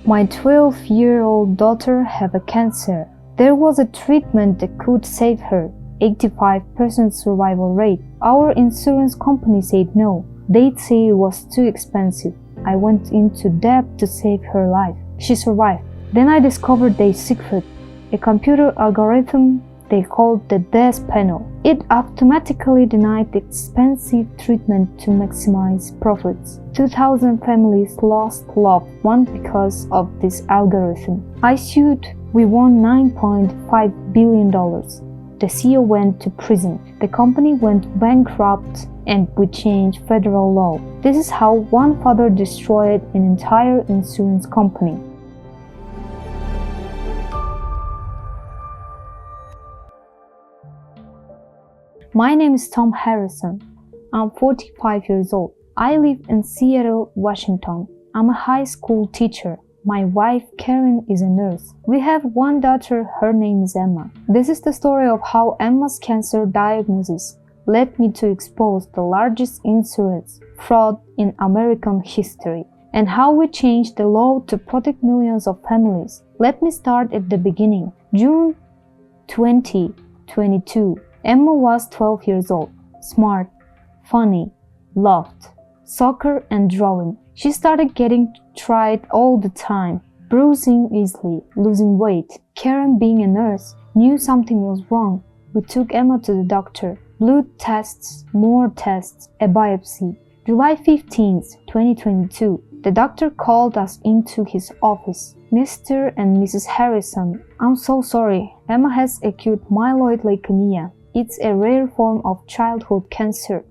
My 12-year-old daughter had a cancer. There was a treatment that could save her. 85% survival rate. Our insurance company said no. They'd say it was too expensive. I went into debt to save her life. She survived. Then I discovered their secret, a computer algorithm they called the death panel. It automatically denied the expensive treatment to maximize profits. 2,000 families lost loved ones because of this algorithm. I sued. We won $9.5 billion. The CEO went to prison. The company went bankrupt, and we changed federal law. This is how one father destroyed an entire insurance company. My name is Tom Harrison. I'm 45 years old. I live in Seattle, Washington. I'm a high school teacher. My wife, Karen, is a nurse. We have one daughter, her name is Emma. This is the story of how Emma's cancer diagnosis led me to expose the largest insurance fraud in American history, and how we changed the law to protect millions of families. Let me start at the beginning. June 2022. Emma was 12 years old, smart, funny, loved soccer and drawing. She started getting tired all the time, bruising easily, losing weight. Karen, being a nurse, knew something was wrong. We took Emma to the doctor. Blood tests, more tests, a biopsy. July 15, 2022, the doctor called us into his office. Mr. and Mrs. Harrison, I'm so sorry. Emma has acute myeloid leukemia. It's a rare form of childhood cancer.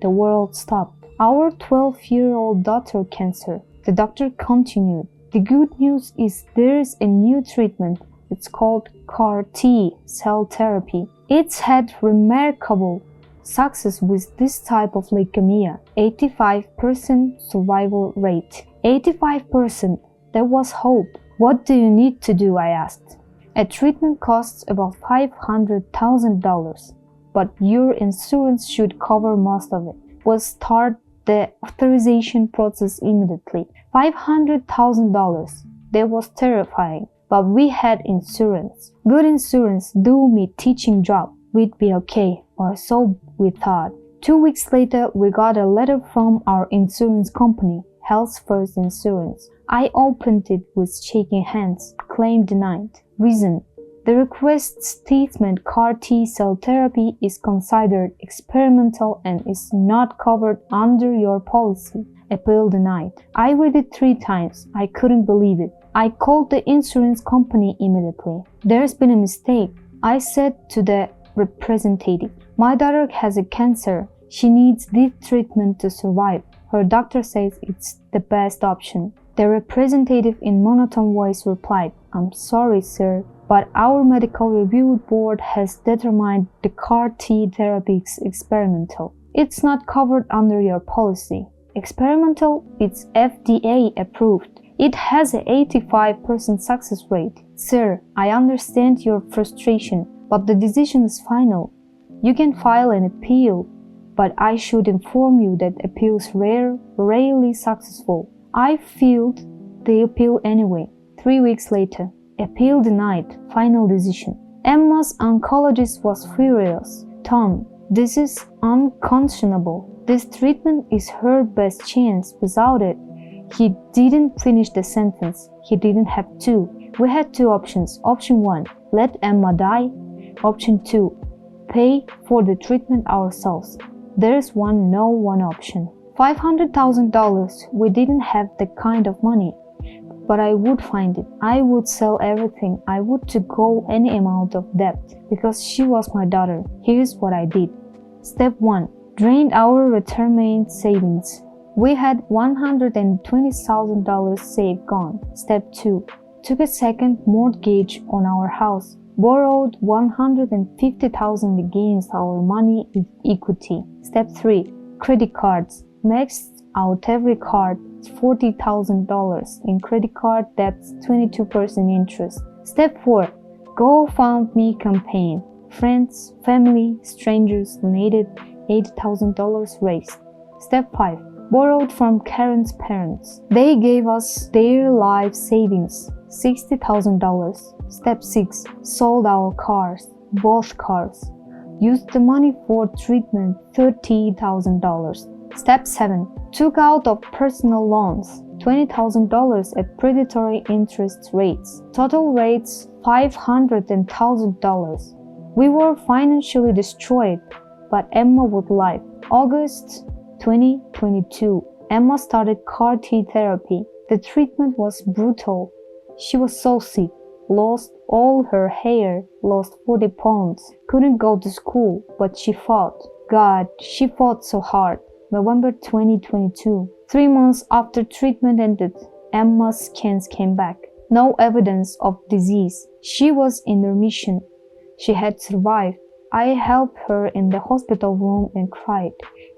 The world stopped. Our 12-year-old daughter cancer. The doctor continued. The good news is there's a new treatment. It's called CAR-T cell therapy. It's had remarkable success with this type of leukemia. 85% survival rate. 85%. There was hope. What do you need to do? I asked. A treatment costs about $500,000, but your insurance should cover most of it. We'll start the authorization process immediately. $500,000. That was terrifying, but we had insurance. Good insurance do me teaching job. We'd be okay, or so we thought. 2 weeks later, we got a letter from our insurance company, Health First Insurance. I opened it with shaking hands. Claim denied. Reason: the request statement CAR-T cell therapy is considered experimental and is not covered under your policy. Appeal denied. I read it 3 times. I couldn't believe it. I called the insurance company immediately. There's been a mistake. I said to the representative, my daughter has a cancer. She needs this treatment to survive. Her doctor says it's the best option. The representative in monotone voice replied, I'm sorry, sir, but our medical review board has determined the CAR-T therapy is experimental. It's not covered under your policy. Experimental? It's FDA approved. It has an 85% success rate. Sir, I understand your frustration, but the decision is final. You can file an appeal, but I should inform you that appeals rarely successful. I filed the appeal anyway. 3 weeks later, appeal denied. Final decision. Emma's oncologist was furious. Tom, this is unconscionable. This treatment is her best chance. Without it, he didn't finish the sentence. He didn't have to. We had 2 options. Option 1, let Emma die. Option 2, pay for the treatment ourselves. There's no one option. $500,000. We didn't have that kind of money. But I would find it. I would sell everything. I would to go any amount of debt because she was my daughter. Here's what I did. Step 1. Drained our retirement savings. We had $120,000 saved gone. Step 2. Took a second mortgage on our house. Borrowed $150,000 against our money equity. Step 3. Credit cards. Maxed out every card. $40,000 in credit card debts, 22% interest. Step 4. GoFundMe campaign. Friends, family, strangers donated $80,000 raised. Step 5. borrowed from Karen's parents. They gave us their life savings, $60,000. Step 6. Sold our cars, both cars. Used the money for treatment, $30,000. Step 7. Took out of personal loans, $20,000 at predatory interest rates. Total rates, $500,000. We were financially destroyed, but Emma would live. August 2022. Emma started CAR-T therapy. The treatment was brutal. She was so sick, lost all her hair, lost 40 pounds, couldn't go to school, but she fought. God, she fought so hard. November 2022. 3 months after treatment ended, Emma's scans came back. No evidence of disease. She was in remission. She had survived. I helped her in the hospital room and cried.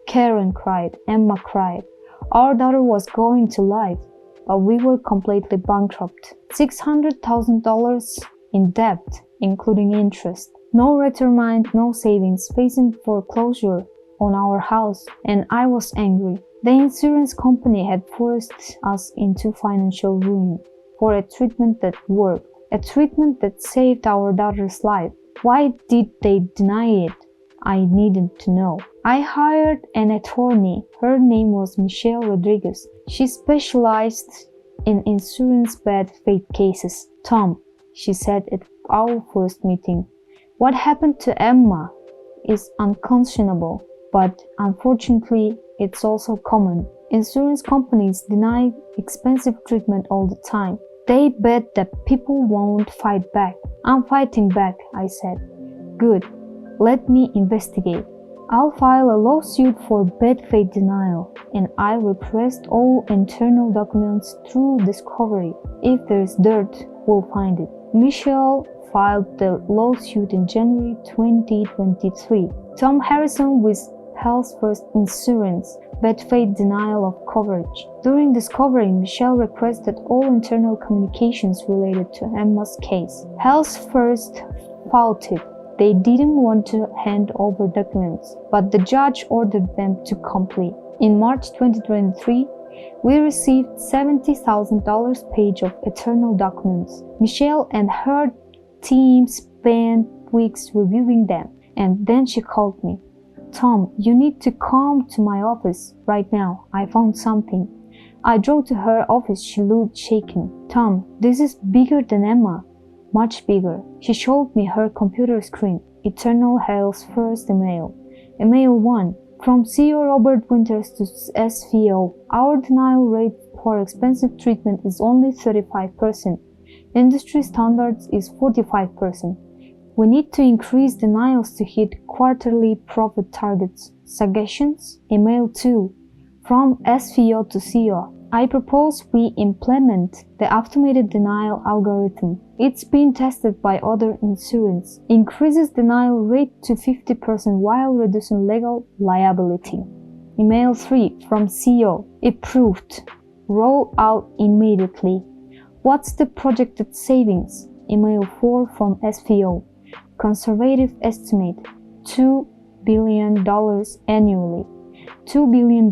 Karen cried. Emma cried. Our daughter was going to life, but we were completely bankrupt. $600,000 in debt, including interest. No retirement, no savings, facing foreclosure on our house, and I was angry. The insurance company had forced us into financial ruin for a treatment that worked, a treatment that saved our daughter's life. Why did they deny it? I needed to know. I hired an attorney. Her name was Michelle Rodriguez. She specialized in insurance bad faith cases. Tom, she said at our first meeting, what happened to Emma is unconscionable, but unfortunately, it's also common. Insurance companies deny expensive treatment all the time. They bet that people won't fight back. I'm fighting back, I said. Good. Let me investigate. I'll file a lawsuit for bad faith denial, and I request all internal documents through discovery. If there's dirt, we'll find it. Michelle filed the lawsuit in January 2023. Tom Harrison with Health First Insurance, bad faith denial of coverage. During discovery, Michelle requested all internal communications related to Emma's case. Health First fought it. They didn't want to hand over documents, but the judge ordered them to complete. In March 2023, we received $70,000 page of internal documents. Michelle and her team spent weeks reviewing them, and then she called me. Tom, you need to come to my office right now. I found something. I drove to her office. She looked shaken. Tom, this is bigger than Emma. Much bigger. She showed me her computer screen. Eternal Health's first email. Email 1. From CEO Robert Winters to SVO. Our denial rate for expensive treatment is only 35%. Industry standards is 45%. We need to increase denials to hit quarterly profit targets. Suggestions? Email 2. From SVO to CEO. I propose we implement the automated denial algorithm. It's been tested by other insurance. Increases denial rate to 50% while reducing legal liability. Email 3 from CEO. Approved. Roll out immediately. What's the projected savings? Email 4 from SVO. Conservative estimate, $2 billion annually. $2 billion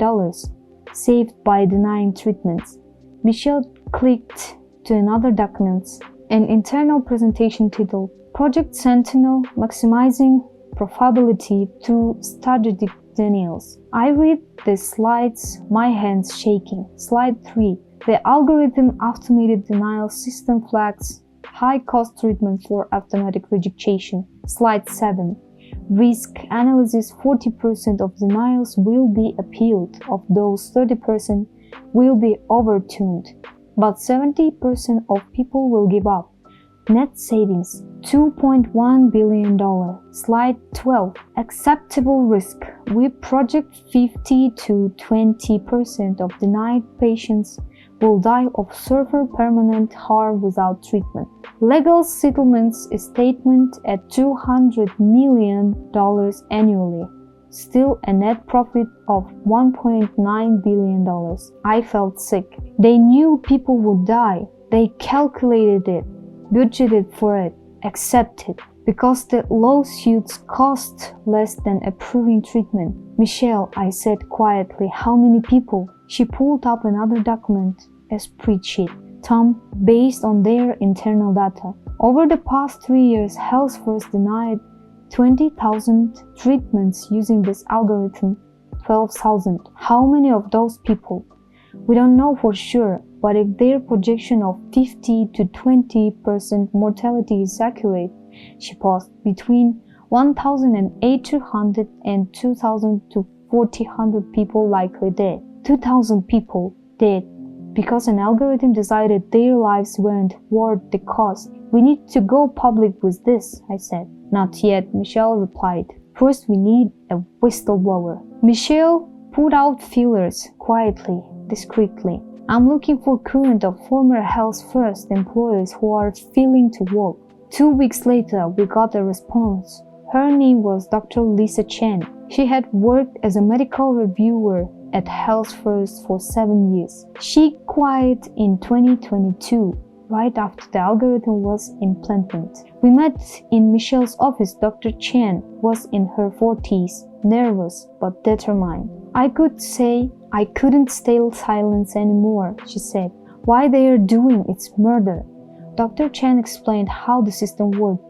saved by denying treatments. Michelle clicked to another document, an internal presentation titled Project Sentinel Maximizing Profitability Through Strategic Denials. I read the slides, my hands shaking. Slide 3. The algorithm automated denial system flags high-cost treatment for automatic rejection. Slide 7. Risk analysis. 40% of denials will be appealed. Of those, 30% will be overturned, but 70% of people will give up. Net savings, $2.1 billion. Slide 12. Acceptable risk. We project 50 to 20% of denied patients will die of severe permanent harm without treatment. Legal settlements statement at $200 million annually. Still a net profit of $1.9 billion. I felt sick. They knew people would die. They calculated it, budgeted for it, accepted. because the lawsuits cost less than approving treatment. Michelle, I said quietly, how many people? She pulled up another document, a spreadsheet. Tom, based on their internal data. Over the past 3 years, Health First denied 20,000 treatments using this algorithm, 12,000. How many of those people? We don't know for sure, but if their projection of 50 to 20% mortality is accurate, she paused, between 1,800 and 2,000 to 4,000 people likely dead. 2,000 people dead because an algorithm decided their lives weren't worth the cost. We need to go public with this, I said. Not yet, Michelle replied. First, we need a whistleblower. Michelle put out feelers quietly, discreetly. I'm looking for current or former Health First employees who are willing to work. 2 weeks later, we got a response. Her name was Dr. Lisa Chen. She had worked as a medical reviewer at Health First for 7 years. She quit in 2022, right after the algorithm was implemented. We met in Michelle's office. Dr. Chen was in her 40s, nervous but determined. I could say I couldn't stay silent anymore, she said. Why they are doing it's murder. Dr. Chen explained how the system worked.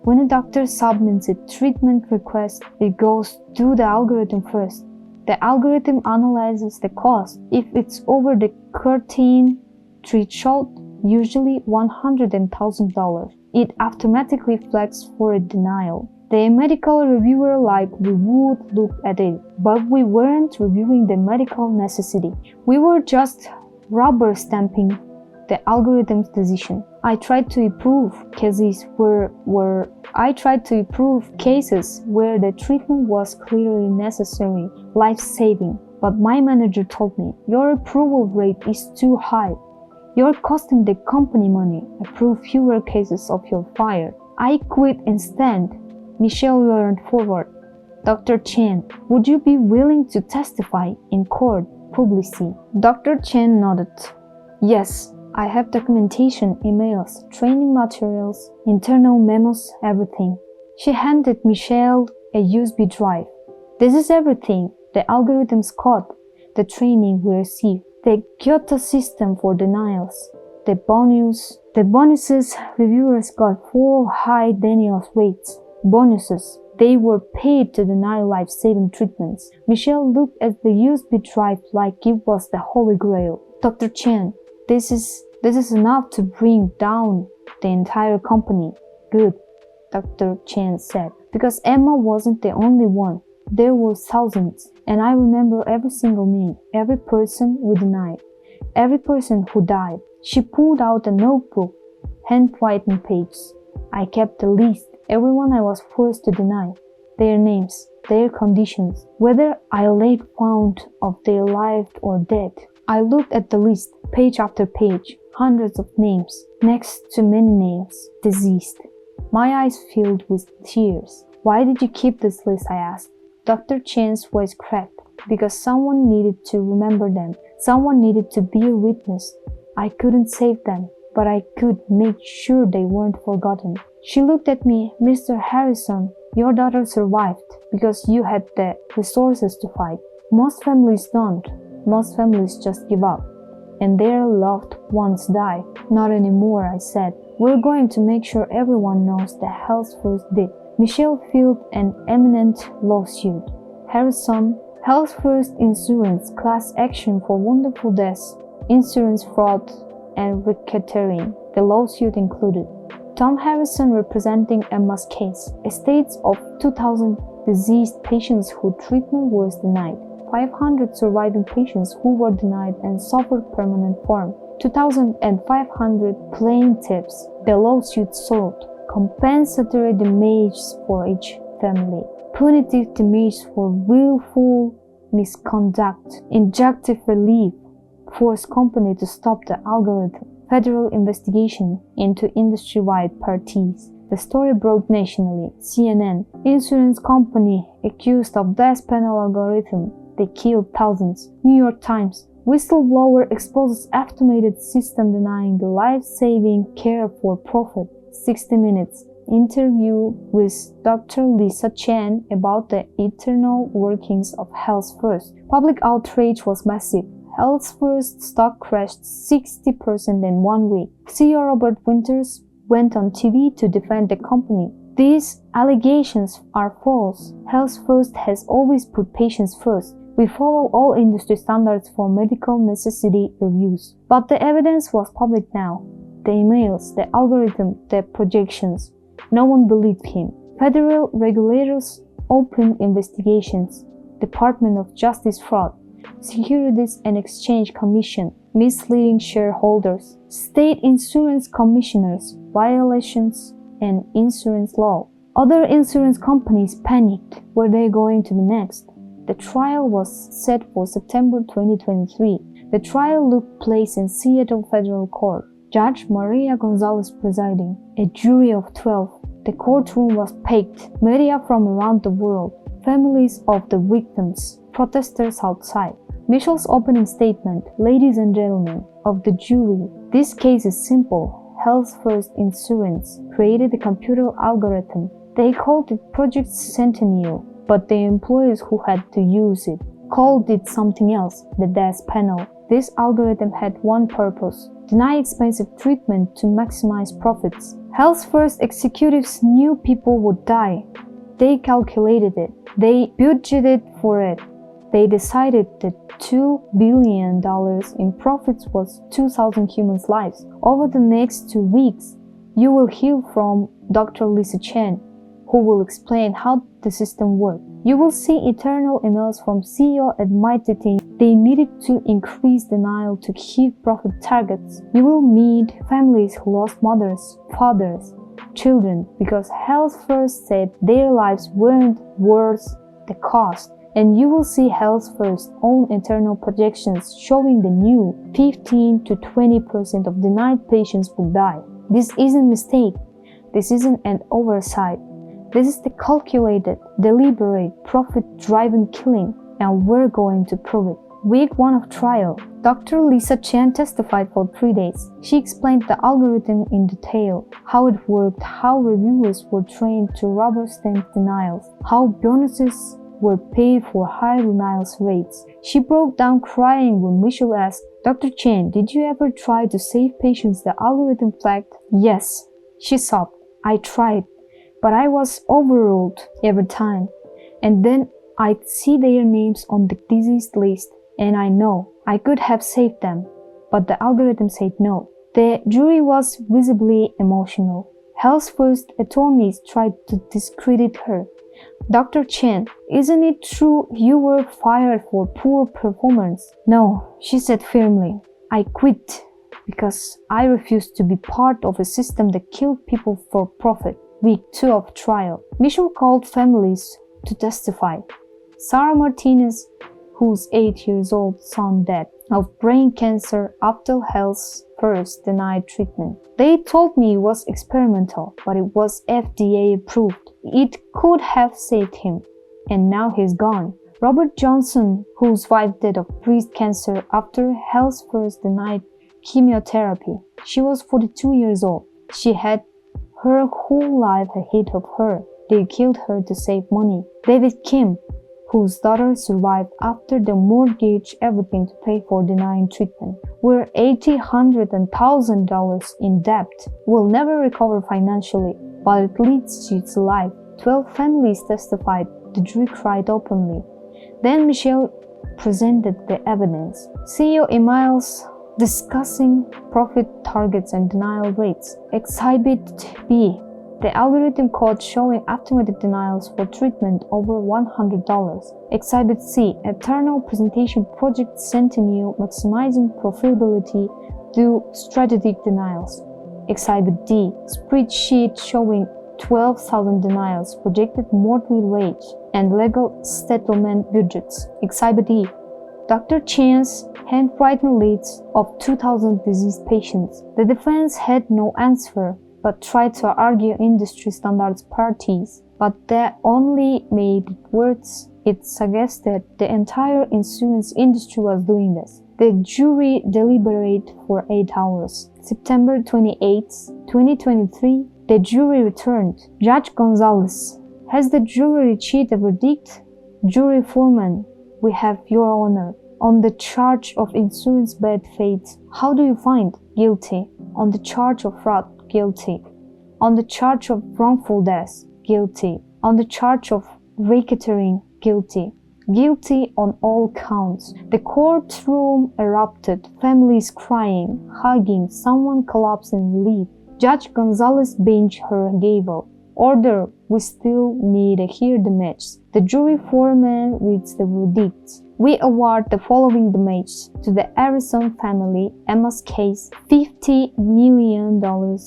When a doctor submits a treatment request, it goes to the algorithm first. The algorithm analyzes the cost. If it's over the curtain threshold, usually $100,000, it automatically flags for a denial. The medical reviewer we would look at it, but we weren't reviewing the medical necessity. We were just rubber stamping the algorithm's decision. I tried to improve cases where the treatment was clearly necessary, life-saving. But my manager told me, your approval rate is too high. You're costing the company money. Approve fewer cases or you're fired. I quit instead. Michelle leaned forward. Dr. Chen, would you be willing to testify in court publicly? Dr. Chen nodded. Yes, I have documentation, emails, training materials, internal memos, everything. She handed Michelle a USB drive. This is everything. The algorithm's code, the training we received, the Kyoto system for denials, the bonuses reviewers got for high denial rates. Bonuses. They were paid to deny life-saving treatments. Michelle looked at the USB drive like it was the Holy Grail. Dr. Chen, this is enough to bring down the entire company. Good, Dr. Chen said, because Emma wasn't the only one. There were thousands, and I remember every single name, every person we denied, every person who died. She pulled out a notebook, handwritten pages. I kept the list, everyone I was forced to deny, their names, their conditions, whether I laid found of their life or dead. I looked at the list, page after page, hundreds of names, next to many names, deceased. My eyes filled with tears. Why did you keep this list? I asked. Dr. Chen's voice cracked. Because someone needed to remember them. Someone needed to be a witness. I couldn't save them, but I could make sure they weren't forgotten. She looked at me. Mr. Harrison, your daughter survived because you had the resources to fight. Most families don't. Most families just give up. And their loved ones die. Not anymore, I said. We're going to make sure everyone knows the Health First did. Michelle filed an imminent lawsuit. Harrison, Health First Insurance class action for wrongful deaths, insurance fraud, and racketeering. The lawsuit included Tom Harrison representing Emma's case, estates of 2,000 deceased patients whose treatment was denied, 500 surviving patients who were denied and suffered permanent harm, 2,500 plaintiffs. The lawsuit sought compensatory damages for each family, punitive damages for willful misconduct, injunctive relief, forced company to stop the algorithm, federal investigation into industry-wide parties. The story broke nationally. CNN, insurance company accused of death penalty algorithm. They killed thousands. New York Times, whistleblower exposes automated system denying the life-saving care for profit. 60 Minutes, interview with Dr. Lisa Chen about the internal workings of Health First. Public outrage was massive. Health First stock crashed 60% in 1 week. CEO Robert Winters went on TV to defend the company. These allegations are false. Health First has always put patients first. We follow all industry standards for medical necessity reviews. But the evidence was public now. The emails, the algorithm, the projections. No one believed him. Federal regulators opened investigations. Department of Justice fraud, Securities and Exchange Commission, misleading shareholders, state insurance commissioners, violations and insurance law. Other insurance companies panicked. Were they going to be next? The trial was set for September 2023. The trial took place in Seattle Federal Court. Judge Maria Gonzalez presiding. A jury of 12. The courtroom was packed. Media from around the world. Families of the victims. Protesters outside. Michelle's opening statement. Ladies and gentlemen of the jury, this case is simple. Health First Insurance created a computer algorithm. They called it Project Centennial, but the employees who had to use it called it something else, the death panel. This algorithm had one purpose: deny expensive treatment to maximize profits. Health First executives knew people would die. They calculated it. They budgeted for it. They decided that $2 billion in profits was 2,000 humans' lives. Over the next 2 weeks, you will hear from Dr. Lisa Chen, who will explain how the system worked. You will see eternal emails from CEO admitting they needed to increase denial to hit profit targets. You will meet families who lost mothers, fathers, children because Health First said their lives weren't worth the cost. And you will see Health First's own internal projections showing the new 15 to 20% of denied patients will die. This isn't a mistake. This isn't an oversight. This is the calculated, deliberate, profit-driven killing, and we're going to prove it. Week 1 of trial. Dr. Lisa Chen testified for 3 days. She explained the algorithm in detail, how it worked, how reviewers were trained to rubber stamp denials, how bonuses were paid for high denials rates. She broke down crying when Michelle asked, Dr. Chen, did you ever try to save patients the algorithm flagged? Yes, she sobbed. I tried, but I was overruled every time. And then I'd see their names on the disease list, and I know I could have saved them, but the algorithm said no. The jury was visibly emotional. Health First attorneys tried to discredit her. Dr. Chen, isn't it true you were fired for poor performance? No, she said firmly. I quit because I refused to be part of a system that killed people for profit. Week 2 of trial. Michelle called families to testify. Sarah Martinez, whose 8-year-old son died of brain cancer after Health First denied treatment. They told me it was experimental, but it was FDA approved. It could have saved him, and now he's gone. Robert Johnson, whose wife died of breast cancer after Health First denied chemotherapy. She was 42 years old. She had her whole life ahead of her. They killed her to save money. David Kim, whose daughter survived after the mortgage everything to pay for denying treatment, were $80,000, $100,000 and $1,000 in debt, will never recover financially, but it leads to its life. 12 families testified. The jury cried openly. Then Michelle presented the evidence. CEO emails discussing profit targets and denial rates. Exhibit B. The algorithm code showing automatic denials for treatment over $100. Exhibit C. Eternal presentation Project Centennial maximizing profitability through strategic denials. Exhibit D. Spreadsheet showing 12,000 denials, projected mortality rates, and legal settlement budgets. Exhibit E. Dr. Chen's handwritten lists of 2,000 diseased patients. The defense had no answer, but tried to argue industry standards parties, but that only made it worse. It suggested the entire insurance industry was doing this. The jury deliberated for 8 hours. September 28, 2023, The jury returned. Judge Gonzalez, has the jury reached a verdict? Jury foreman, we have your honor. On the charge of insurance bad faith, how do you find? Guilty. On the charge of fraud, guilty. On the charge of wrongful death, guilty. On the charge of racketeering, guilty. Guilty on all counts. The courtroom erupted, families crying, hugging, someone collapsed in relief. Judge Gonzalez benched her gavel. Order, we still need to hear the match. The jury foreman reads the verdict. We award the following damages to the Harrison family, Emma's case, $50 million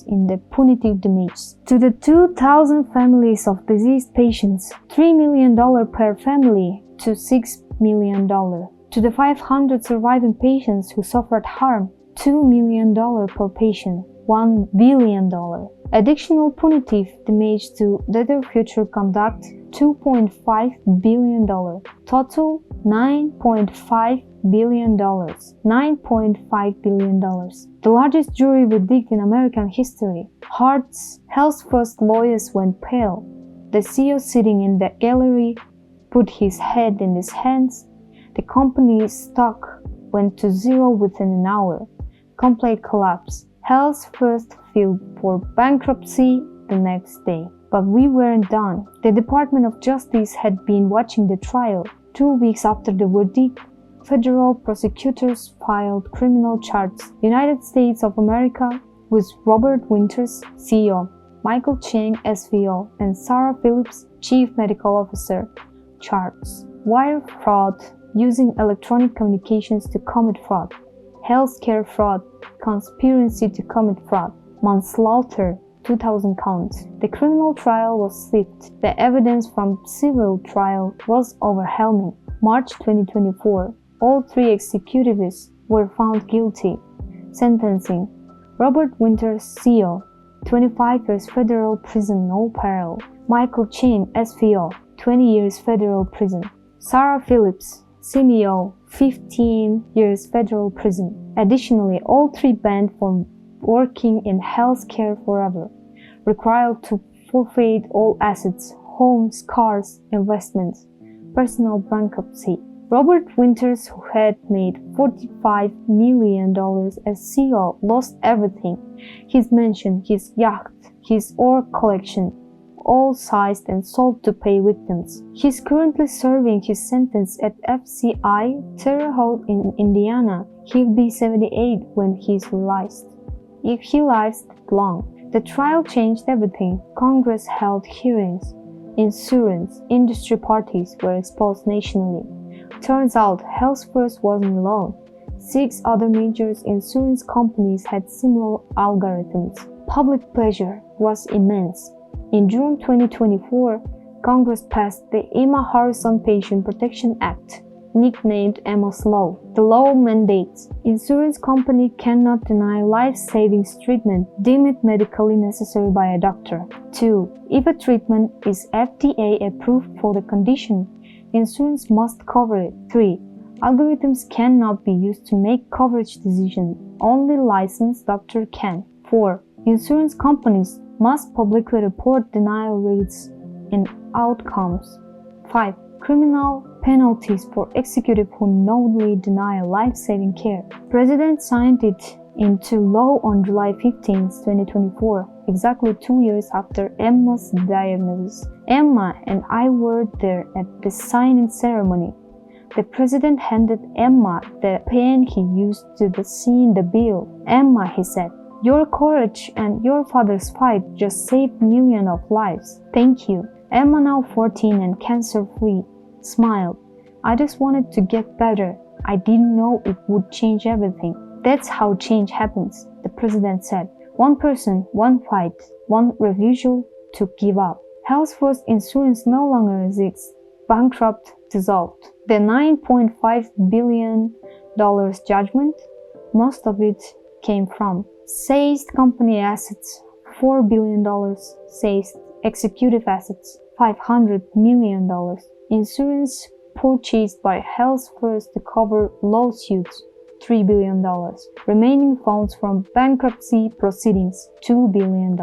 in the punitive damages. To the 2,000 families of deceased patients, $3 million per family to $6 million. To the 500 surviving patients who suffered harm, $2 million per patient, $1 billion. Additional punitive damage to later future conduct, $2.5 billion. Total, $9.5 billion. $9.5 billion. The largest jury verdict in American history. Health's first lawyers went pale. The CEO sitting in the gallery put his head in his hands. The company's stock went to zero within an hour. Complete collapse. Health's first filed for bankruptcy the next day. But we weren't done. The Department of Justice had been watching the trial. 2 weeks after the verdict, federal prosecutors filed criminal charges. United States of America, with Robert Winters, CEO, Michael Chang, SVO, and Sarah Phillips, Chief Medical Officer, charges. Wire fraud, using electronic communications to commit fraud. Healthcare fraud, conspiracy to commit fraud. Manslaughter, 2,000 counts. The criminal trial was swift. The evidence from civil trial was overwhelming. March 2024, all 3 executives were found guilty. Sentencing. Robert Winters, CEO, 25 years federal prison, no parole. Michael Chang, SVO, 20 years federal prison. Sarah Phillips, CMO, 15 years federal prison. Additionally, all 3 banned from working in healthcare forever, required to forfeit all assets, homes, cars, investments, personal bankruptcy. Robert Winters, who had made $45 million as CEO, lost everything: his mansion, his yacht, his ore collection, all seized and sold to pay victims. He's currently serving his sentence at FCI Terre Haute in Indiana. He'll be 78 when he's released, if he lives that long. The trial changed everything. Congress held hearings. Insurance industry parties were exposed nationally. Turns out Health First wasn't alone. 6 other major insurance companies had similar algorithms. Public pressure was immense. In June 2024, Congress passed the Emma Harrison Patient Protection Act, nicknamed Emma's Law. The law mandates insurance company cannot deny life-saving treatment deemed it medically necessary by a doctor. 2. If a treatment is FDA approved for the condition, insurance must cover it. 3. Algorithms cannot be used to make coverage decisions. Only licensed doctor can. 4. Insurance companies must publicly report denial rates and outcomes. 5. Criminal penalties for executives who knowingly deny life-saving care. President signed it into law on July 15, 2024, exactly 2 years after Emma's diagnosis. Emma and I were there at the signing ceremony. The president handed Emma the pen he used to sign the bill. "Emma," he said, "your courage and your father's fight just saved millions of lives. Thank you." Emma, now 14 and cancer-free, smiled. "I just wanted to get better. I didn't know it would change everything." "That's how change happens," the president said. "One person, one fight, one refusal to give up." Health First Insurance no longer exists. Bankrupt dissolved. The $9.5 billion judgment, most of it came from seized company assets, $4 billion, seized executive assets, $500 million, insurance purchased by Health First to cover lawsuits, $3 billion. Remaining funds from bankruptcy proceedings, $2 billion.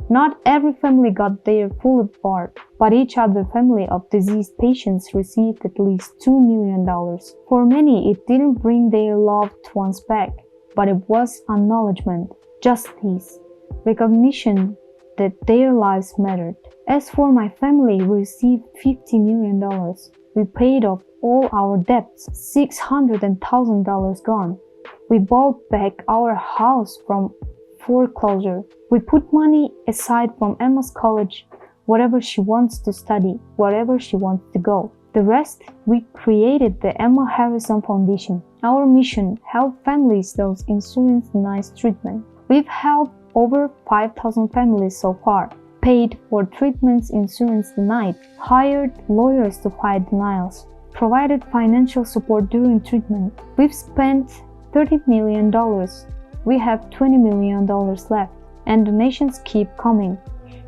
Not every family got their full reward, but each other family of deceased patients received at least $2 million. For many, it didn't bring their loved ones back, but it was acknowledgement, justice, recognition that their lives mattered. As for my family, we received $50 million. We paid off all our debts, $600,000 gone. We bought back our house from foreclosure. We put money aside from Emma's college, whatever she wants to study, wherever she wants to go. The rest, we created the Emma Harrison Foundation. Our mission, help families those insurance denies treatment. We've helped over 5,000 families so far, paid for treatments insurance denied, hired lawyers to fight denials, provided financial support during treatment. We've spent $30 million. We have $20 million left, and donations keep coming.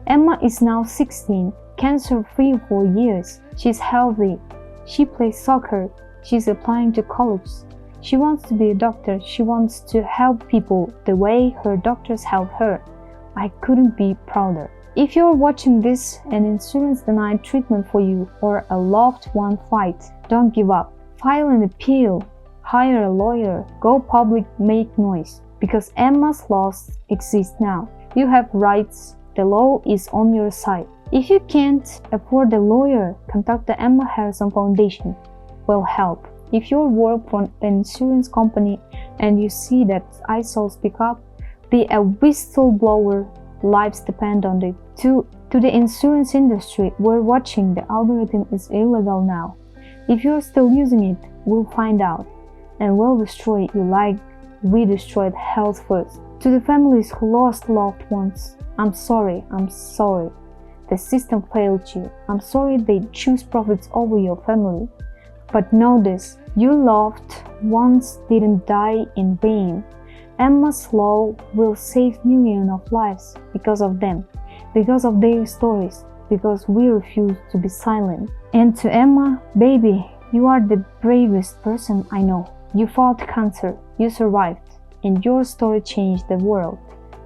Emma is now 16, cancer-free for years. She's healthy. She plays soccer. She's applying to college. She wants to be a doctor. She wants to help people the way her doctors help her. I couldn't be prouder. If you're watching this and insurance denied treatment for you or a loved one fight, don't give up. File an appeal. Hire a lawyer. Go public, make noise. Because Emma's laws exist now. You have rights. The law is on your side. If you can't afford a lawyer, contact the Emma Harrison Foundation. Will help. If you work for an insurance company and you see that ISOL speak up, be a whistleblower. Lives depend on it. To the insurance industry, we're watching. The algorithm is illegal now. If you're still using it, we'll find out and we'll destroy you like we destroyed health first. To the families who lost loved ones, I'm sorry. The system failed you. I'm sorry they choose profits over your family. But know this, your loved ones didn't die in vain. Emma's law will save millions of lives because of them, because of their stories, because we refuse to be silent. And to Emma, baby, you are the bravest person I know. You fought cancer, you survived, and your story changed the world.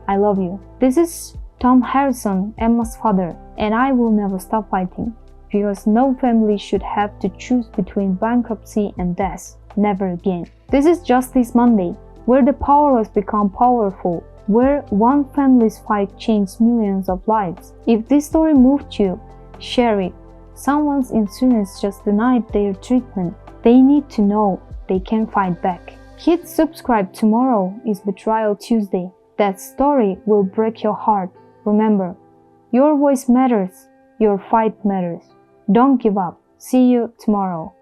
I love you. This is Tom Harrison, Emma's father, and I will never stop fighting. Because no family should have to choose between bankruptcy and death. Never again. This is Justice Monday, where the powerless become powerful, where one family's fight changed millions of lives. If this story moved you, share it. Someone's insurance just denied their treatment. They need to know they can fight back. Hit subscribe. Tomorrow is Betrayal Tuesday. That story will break your heart. Remember, your voice matters. Your fight matters. Don't give up. See you tomorrow.